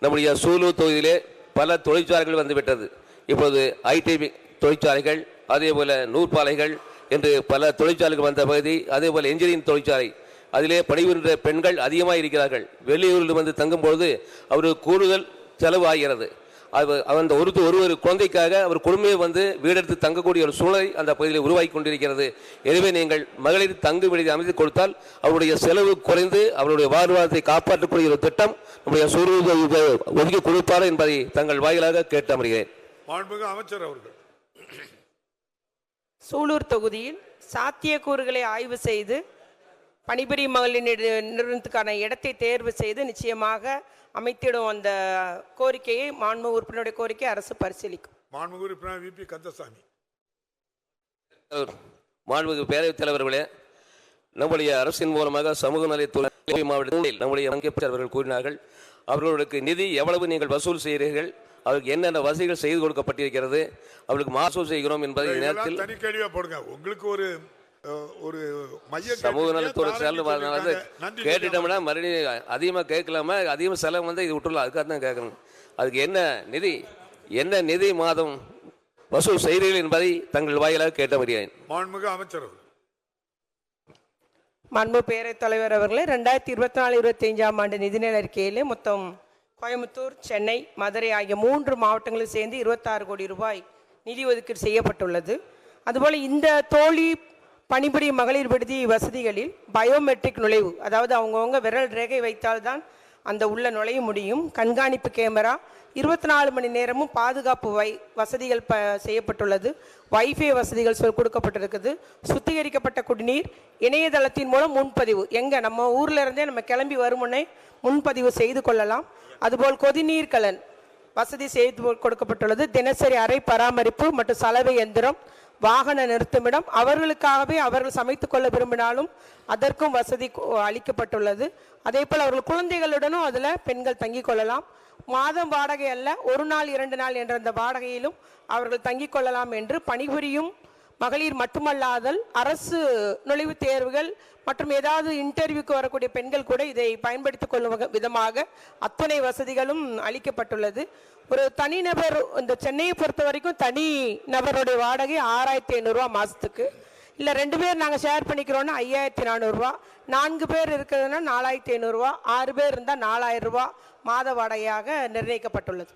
நம்முடைய சூலூர் தொகுதியிலே பல தொழிற்சாலைகள் வந்துவிட்டது. இப்போது ஐடி தொழிற்சாலைகள், அதே போல நூற்பாலைகள் என்று பல தொழிற்சாலைகள் வந்த பகுதி. அதே போல என்ஜினியரிங் தொழிற்சாலை, அதிலே பணிபுரிகின்ற பெண்கள் அதிகமாக இருக்கிறார்கள். வெளியூரில் வந்து தங்கும் பொழுது அவருக்கு கூடுதல் செலவு ஆகிறது. அந்த ஒரு குழந்தைக்காக அவர் குடும்பமே வந்து வீடெடுத்து தங்கக்கூடிய ஒரு சூழலை அந்த பகுதியில் உருவாக்கி கொண்டிருக்கிறது. எனவே நீங்கள் மகளிர் தங்கு விடுதி அமைத்து கொடுத்தால் அவருடைய செலவு குறைந்து அவருடைய வாழ்வாதாரத்தை காப்பாற்றக்கூடிய ஒரு திட்டம் நம்முடைய சூழல் ஒதுக்கி கொடுப்பார் என்பதை தங்கள் வாயிலாக கேட்டு அமர்கிறேன். அமைச்சர் அவர்கள் சூலூர் தொகுதியில் சாத்தியக்கூறுகளை ஆய்வு செய்து பணிபுரியும் மகளிர் நிறுவனத்துக்கான இடத்தை தேர்வு செய்து நிச்சயமாக அமைத்திடும் அந்த கோரிக்கையை மாண்பு உறுப்பினருடைய கோரிக்கை அரசு பரிசீலிக்கும். மாண்பு உறுப்பினர் விபி கந்தசாமி. மாண்புமிகு பேரவைத் தலைவர்களே, நம்முடைய அரசின் மூலமாக சமூக நலத்துறை மாவட்டத்தில் நம்முடைய அவர்கள் கூறினார்கள், அவர்களுக்கு நிதி எவ்வளவு நீங்கள் வசூல் செய்கிறீர்கள், அவருக்கு என்னென்ன வசதிகள் செய்து கொடுக்கப்பட்டிருக்கிறது, அவர்களுக்கு வசூல் செய்கிறோம் என்பதை நேரத்தில் தனி கேள்வியா போடுங்க. உங்களுக்கு ஒரு சமூக நலத்துறை செலவு கேட்டுட்டோம்னா மறுபடியும் அதிகமாக கேட்கலாமா, அதிகமாக செலவு வந்து இது விட்டுலாம். அதுக்காக தான் கேட்கணும். அதுக்கு என்ன நிதி மாதம் வசூல் செய்கிறீர்கள் என்பதை தங்கள் வாயிலாக கேட்ட வருகிறேன். மாண்புமிகு அமைச்சர். மாண்பு பேரவைத் தலைவர் அவர்களே, 2024-25 ஆண்டு நிதிநிலை அறிக்கையிலே மொத்தம் கோயம்புத்தூர், சென்னை, மதுரை ஆகிய 3 மாவட்டங்களில் சேர்ந்து 26 கோடி ரூபாய் நிதி ஒதுக்கீடு செய்யப்பட்டுள்ளது. அதுபோல் இந்த தோழி பணிபுரியும் மகளிர் விடுதி வசதிகளில் பயோமெட்ரிக் நுழைவு, அதாவது அவங்கவுங்க விரல் ரேகை வைத்தால்தான் அந்த உள்ள நுழைய முடியும். கண்காணிப்பு கேமரா, 24 மணி நேரமும் பாதுகாப்பு வசதிகள் செய்யப்பட்டுள்ளது. வைஃபை வசதிகள் கொடுக்கப்பட்டிருக்குது. சுத்திகரிக்கப்பட்ட குடிநீர், இணையதளத்தின் மூலம் முன்பதிவு, எங்கே நம்ம ஊரில் இருந்தே நம்ம கிளம்பி வருமுன்னே முன்பதிவு செய்து கொள்ளலாம். அதுபோல் கொதிநீர் கலன் வசதி செய்து கொடுக்கப்பட்டுள்ளது. தினசரி அறை பராமரிப்பு மற்றும் சலவை எந்திரம், வாகன நிறுத்துமிடம், அவர்களுக்காகவே அவர்கள் சமைத்துக் கொள்ள விரும்பினாலும் அதற்கும் வசதி அளிக்கப்பட்டுள்ளது. அதே போல் அவர்கள் குழந்தைகளுடனும் அதில் பெண்கள் தங்கிக் கொள்ளலாம். மாதம் வாடகை அல்ல, 1 நாள் 2 நாள் என்ற அந்த வாடகையிலும் அவர்கள் தங்கிக் கொள்ளலாம் என்று பணிபுரியும் மகளிர் மட்டுமல்லாதல் அரசு நுழைவுத் தேர்வுகள் மற்றும் ஏதாவது இன்டர்வியூக்கு வரக்கூடிய பெண்கள் கூட இதை பயன்படுத்திக் கொள்ளும் விதமாக அத்தனை வசதிகளும் அளிக்கப்பட்டுள்ளது. ஒரு தனிநபர், இந்த சென்னையை பொறுத்த வரைக்கும் தனி நபருடைய வாடகை 6500 ரூபா மாதத்துக்கு. இல்லை 2 பேர் நாங்கள் ஷேர் பண்ணிக்கிறோன்னா 5400 ரூபா, 4 பேர் இருக்கிறதுனா 4500 ரூபா, 6 பேர் இருந்தால் 4000 ரூபா மாத வாடகையாக நிர்ணயிக்கப்பட்டுள்ளது.